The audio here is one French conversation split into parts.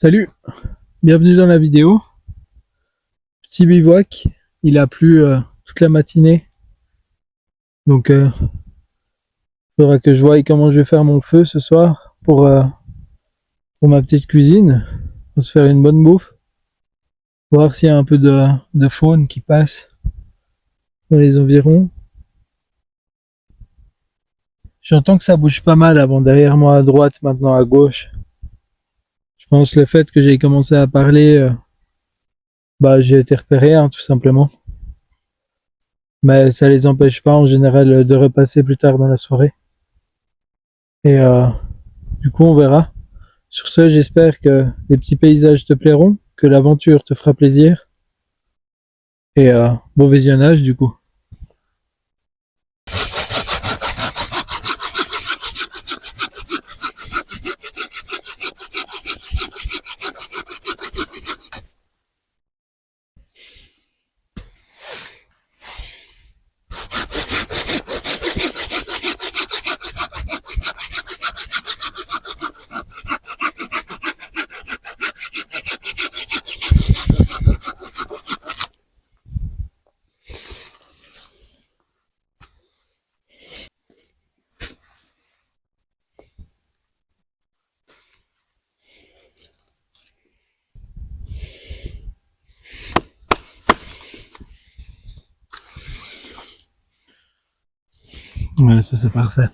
Salut, bienvenue dans la vidéo. Petit bivouac, il a plu toute la matinée. Donc faudra que je voie comment je vais faire mon feu ce soir pour ma petite cuisine. On va se faire une bonne bouffe. Voir s'il y a un peu de faune qui passe dans les environs. J'entends que ça bouge pas mal avant derrière moi à droite, maintenant à gauche. Je pense le fait que j'ai commencé à parler, j'ai été repéré tout simplement. Mais ça les empêche pas en général de repasser plus tard dans la soirée. Et du coup, on verra. Sur ce, j'espère que les petits paysages te plairont, que l'aventure te fera plaisir. Et bon visionnage du coup. Ouais, ça c'est parfait.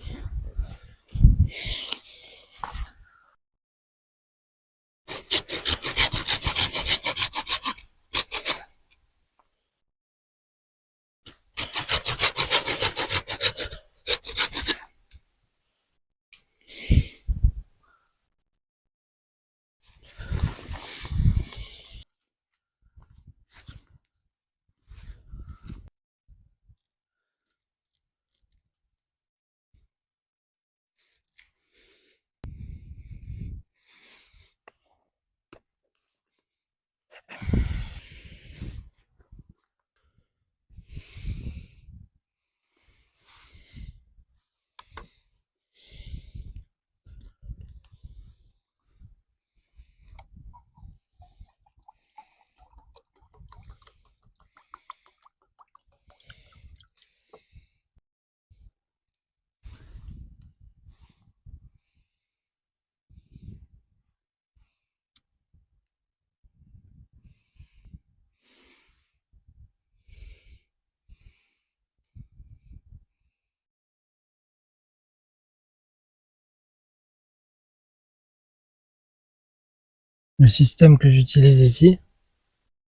Le système que j'utilise ici,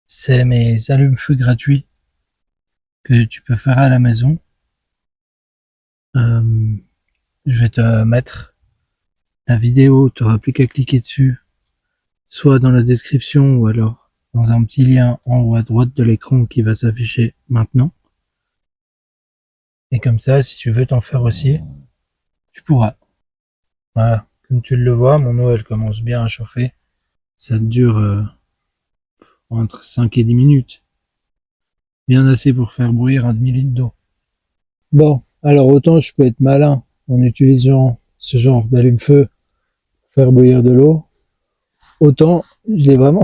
c'est mes allumes-feu gratuits que tu peux faire à la maison. Je vais te mettre la vidéo, tu n'auras plus qu'à cliquer dessus, soit dans la description ou alors dans un petit lien en haut à droite de l'écran qui va s'afficher maintenant. Et comme ça, si tu veux t'en faire aussi, tu pourras. Voilà, comme tu le vois, mon eau elle commence bien à chauffer. Ça dure entre 5 et 10 minutes. Bien assez pour faire bouillir un demi-litre d'eau. Bon, alors autant je peux être malin en utilisant ce genre d'allume-feu pour faire bouillir de l'eau, autant je l'ai vraiment...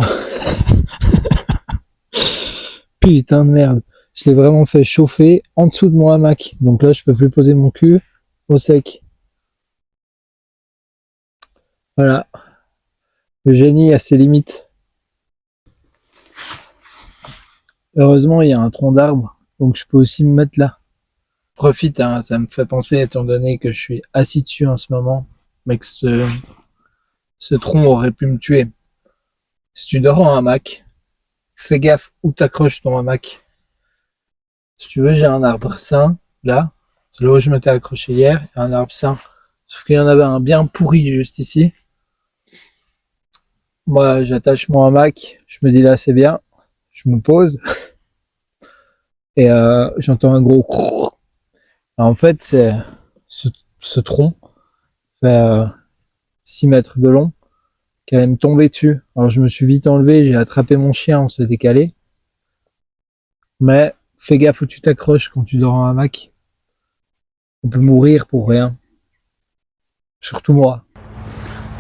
Putain de merde, je l'ai vraiment fait chauffer en dessous de mon hamac. Donc là, je peux plus poser mon cul au sec. Voilà, le génie a ses limites. Heureusement, il y a un tronc d'arbre, donc je peux aussi me mettre là. Profite, hein, ça me fait penser, étant donné que je suis assis dessus en ce moment, mais que ce tronc aurait pu me tuer. Si tu dors en hamac, fais gaffe où t'accroches ton hamac. Si tu veux, j'ai un arbre sain, là, c'est là où je m'étais accroché hier, un arbre sain. Sauf qu'il y en avait un bien pourri juste ici. Moi, j'attache mon hamac, je me dis là c'est bien, je me pose, et j'entends un gros crrrr. En fait, c'est ce tronc fait 6 mètres de long, qu'elle allait me tomber dessus. Alors je me suis vite enlevé, j'ai attrapé mon chien, on s'est décalé. Mais fais gaffe où tu t'accroches quand tu dors en hamac. On peut mourir pour rien. Surtout moi.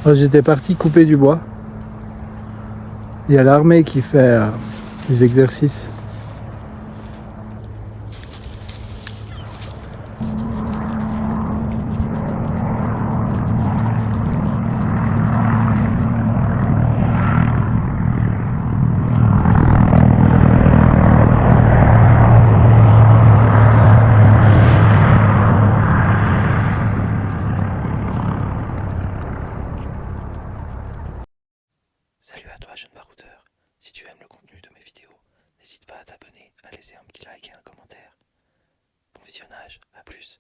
Alors, j'étais parti couper du bois. Il y a l'armée qui fait des exercices. Salut à toi jeune baroudeur, si tu aimes le contenu de mes vidéos, n'hésite pas à t'abonner, à laisser un petit like et un commentaire. Bon visionnage, à plus.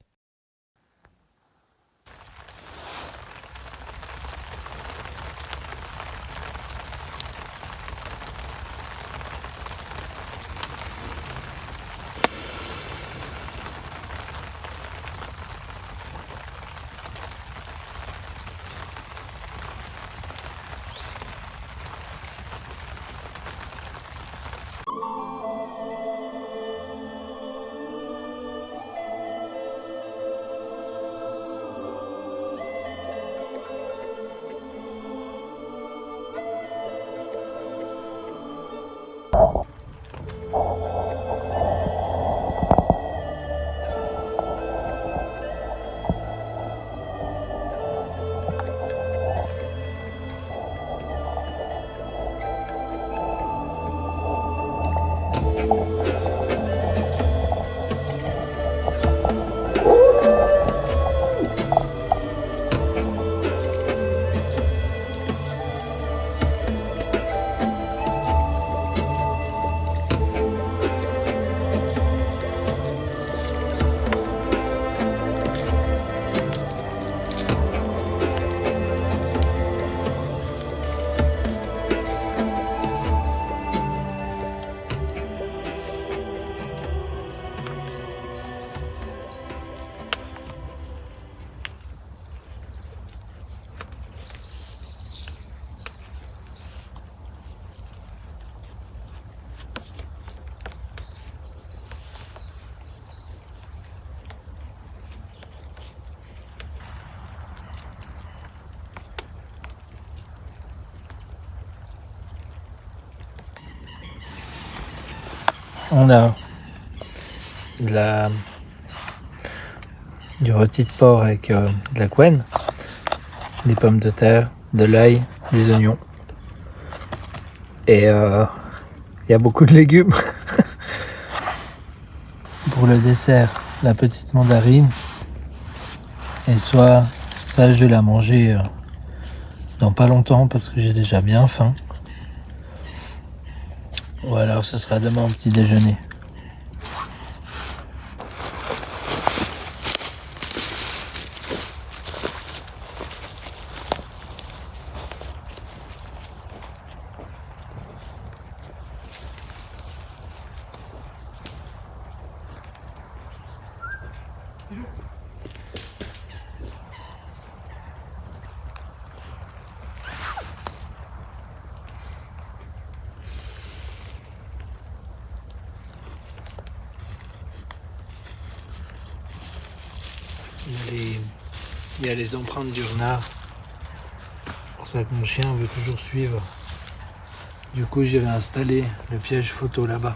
On a du rôti de porc avec de la couenne, des pommes de terre, de l'ail, des oignons. Et il y a beaucoup de légumes. Pour le dessert, la petite mandarine. Et soit ça, je vais la manger dans pas longtemps parce que j'ai déjà bien faim. Ou alors ce sera demain au petit déjeuner. Il y a les empreintes du renard. C'est pour ça que mon chien veut toujours suivre. Du coup, j'irai installer le piège photo là-bas.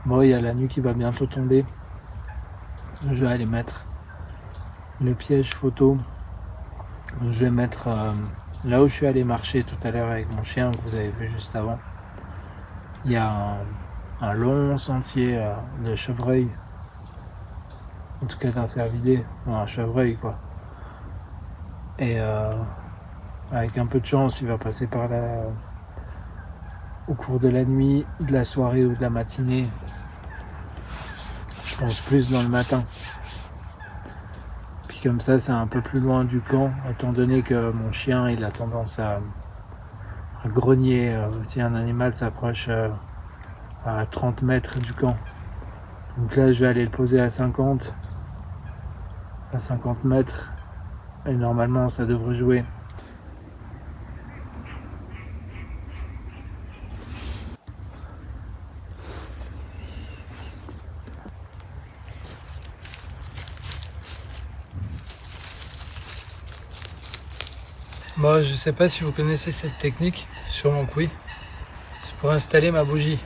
Bon, il y a la nuit qui va bientôt tomber. Je vais aller mettre le piège photo. Je vais mettre là où je suis allé marcher tout à l'heure avec mon chien que vous avez vu juste avant. Il y a un long sentier de chevreuil. En tout cas d'un cervidé, un chevreuil quoi. Et avec un peu de chance, il va passer par là au cours de la nuit, de la soirée ou de la matinée. Je pense plus dans le matin. Puis comme ça, c'est un peu plus loin du camp, étant donné que mon chien, il a tendance à grogner si un animal s'approche à 30 mètres du camp. Donc là je vais aller le poser à 50 mètres et normalement ça devrait jouer. Bon, je sais pas si vous connaissez cette technique, sûrement que oui. C'est pour installer ma bougie.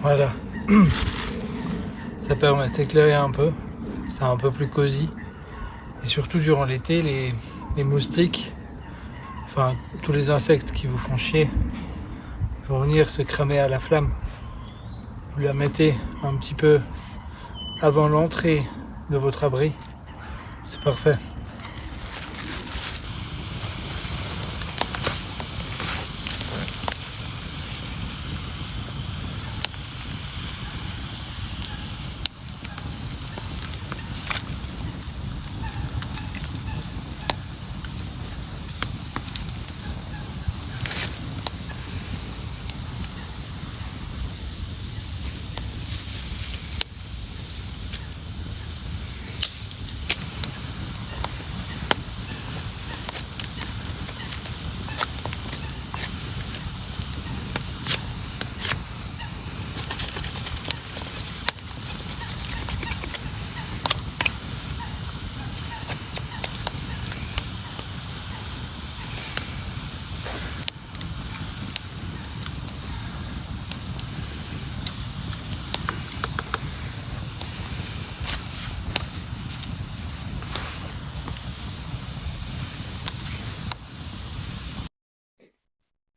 Voilà. Ça permet de s'éclairer un peu. C'est un peu plus cosy. Et surtout durant l'été, les moustiques, enfin tous les insectes qui vous font chier, vont venir se cramer à la flamme. Vous la mettez un petit peu avant l'entrée de votre abri. C'est parfait.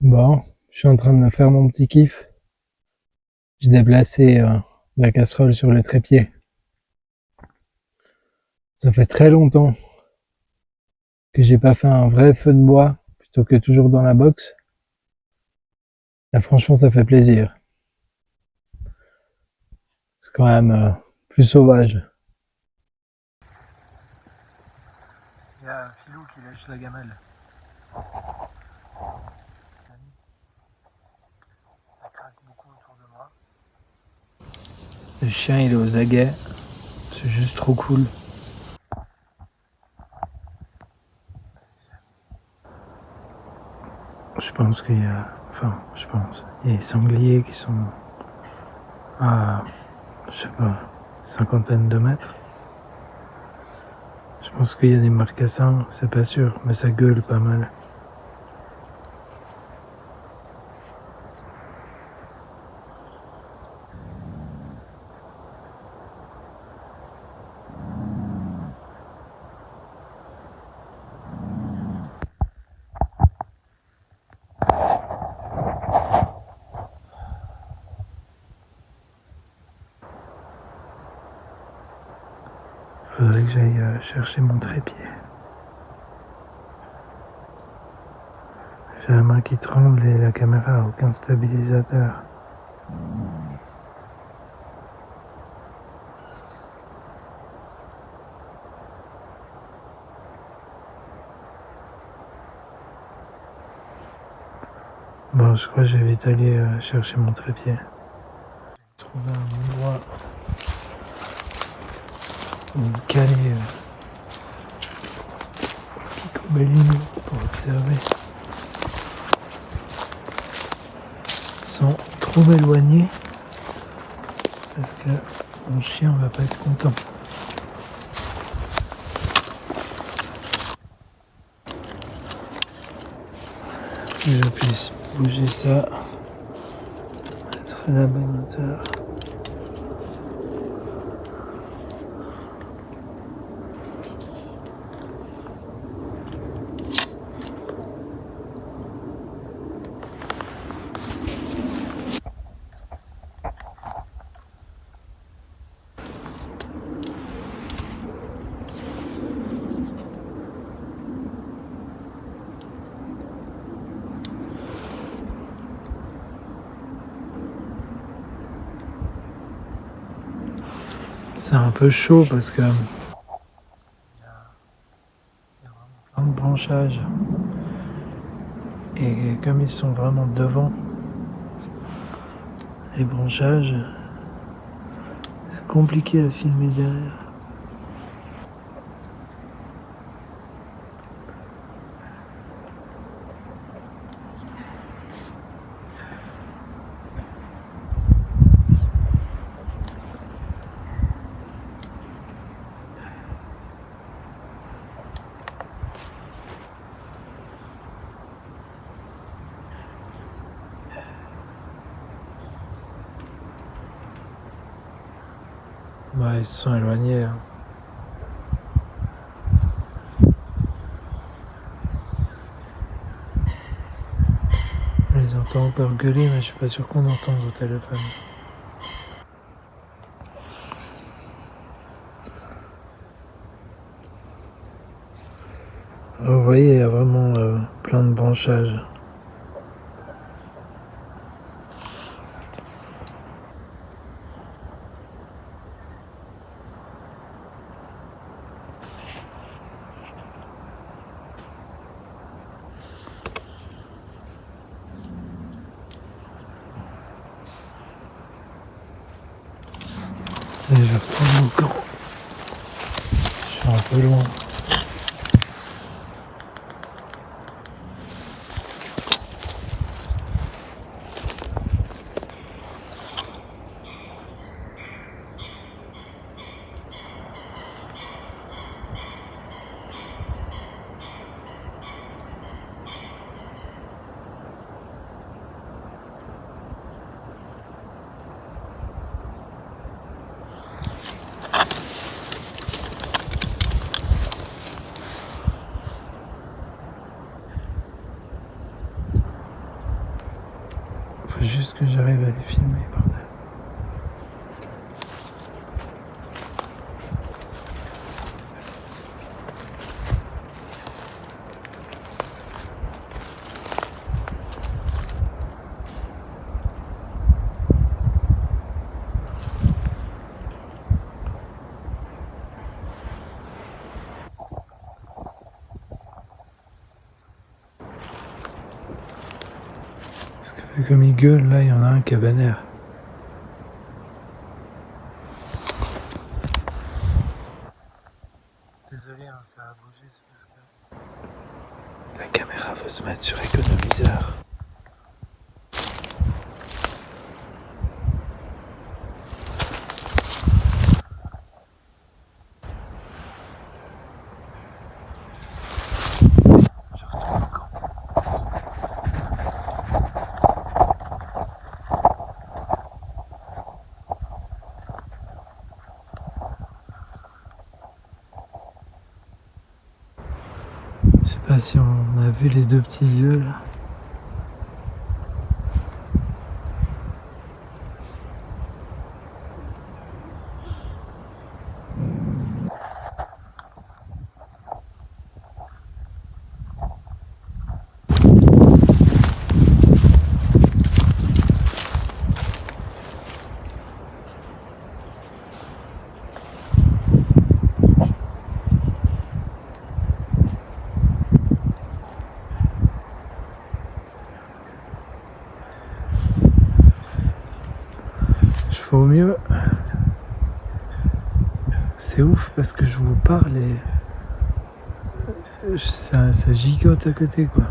Bon, je suis en train de me faire mon petit kiff. J'ai déplacé la casserole sur le trépied. Ça fait très longtemps que j'ai pas fait un vrai feu de bois plutôt que toujours dans la box. Là, franchement, ça fait plaisir. C'est quand même plus sauvage. Il y a Filou qui lâche la gamelle. Ça craque beaucoup autour de moi. Le chien, il est aux aguets. C'est juste trop cool. Je pense qu'il y a... Enfin, il y a des sangliers qui sont à, je sais pas, cinquantaine de mètres. Je pense qu'il y a des marcassins, c'est pas sûr, mais ça gueule pas mal. Faudrait que j'aille chercher mon trépied. J'ai la main qui tremble et la caméra a aucun stabilisateur. Bon, je crois que je vais vite aller chercher mon trépied. J'ai trouvé un endroit où me caler Picobellino pour observer sans trop m'éloigner parce que mon chien va pas être content. que je puisse bouger ça, mettre à la bonne hauteur. C'est un peu chaud parce que il y a vraiment plein de branchages et comme ils sont vraiment devant les branchages, c'est compliqué à filmer derrière. Ouais, ils se sont éloignés. Hein. Je les entends encore gueuler, mais je suis pas sûr qu'on entende au téléphone. Vous voyez, il y a vraiment plein de branchages. Et je retourne au camp. Je suis un peu loin. Faut juste que j'arrive à les filmer, bordel. Parce que comme ils gueulent, là, il y en a un qui est vénère. Désolé, hein, ça a bougé, c'est parce que la caméra veut se mettre sur économiseur. Je sais pas si on a vu les deux petits yeux là. Je fais au mieux. C'est ouf parce que je vous parle et ça gigote à côté quoi.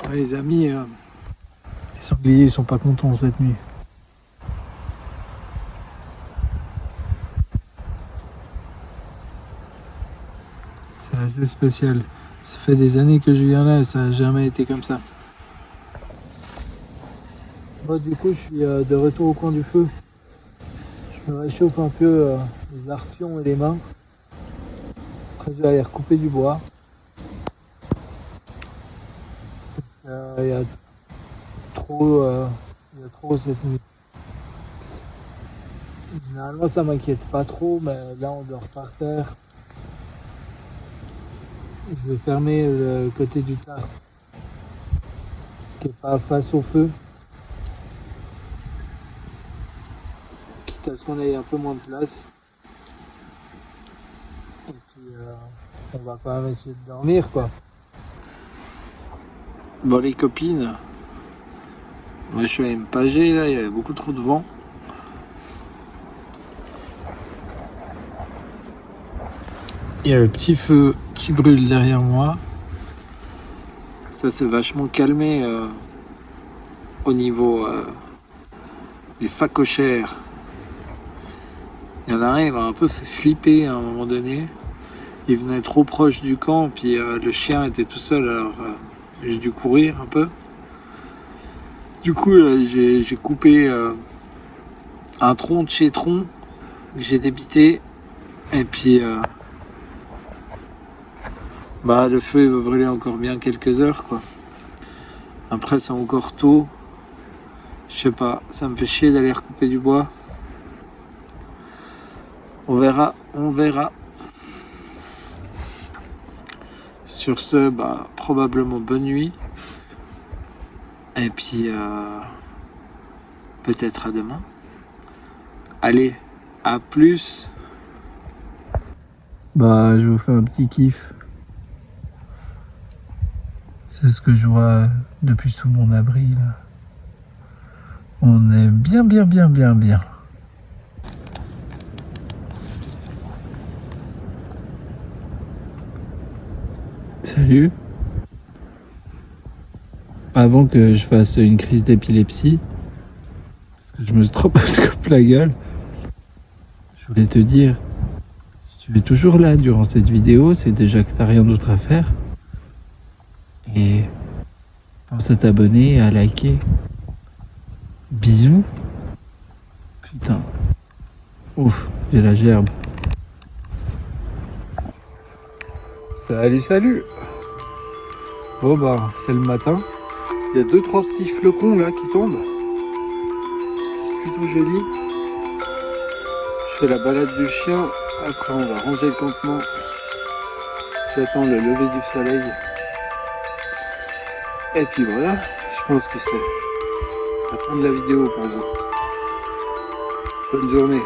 Ouais, les amis, les sangliers sont pas contents cette nuit. C'est assez spécial. Ça fait des années que je viens là et ça n'a jamais été comme ça. Moi du coup je suis de retour au coin du feu. Je me réchauffe un peu les arpions et les mains. Après je vais aller recouper du bois. Parce qu'il y a trop cette nuit. Généralement ça m'inquiète pas trop, mais là on dort par terre. Je vais fermer le côté du tard qui est pas face au feu. Quitte à ce qu'on ait un peu moins de place. Et puis on va quand même essayer de dormir quoi. Bon les copines, moi je suis allé me pager là, il y avait beaucoup trop de vent. Il y a le petit feu qui brûle derrière moi. Ça s'est vachement calmé au niveau des phacochères. Il y en a un, il m'a un peu fait flipper à un moment donné. Il venait trop proche du camp, puis le chien était tout seul, alors j'ai dû courir un peu. Du coup, j'ai coupé un tronc de chez tronc que j'ai débité, et puis le feu il va brûler encore bien quelques heures quoi. Après c'est encore tôt, je sais pas, ça me fait chier d'aller recouper du bois. On verra, on verra. Sur ce, probablement bonne nuit. Et puis peut-être à demain. Allez, à plus. Je vous fais un petit kiff. C'est ce que je vois depuis sous mon abri là. On est bien. Salut. Avant que je fasse une crise d'épilepsie, parce que je me stroboscope la gueule, je voulais te dire, si tu es toujours là durant cette vidéo, c'est déjà que t'as rien d'autre à faire. Et pense à t'abonner et à liker. Bisous. Putain. Ouf, j'ai la gerbe. Salut. Bon c'est le matin. Il y a 2-3 petits flocons là qui tombent. Plutôt joli. Je fais la balade du chien. Après on va ranger le campement. J'attends le lever du soleil. Et puis voilà, je pense que c'est la fin de la vidéo pour vous. Bonne journée.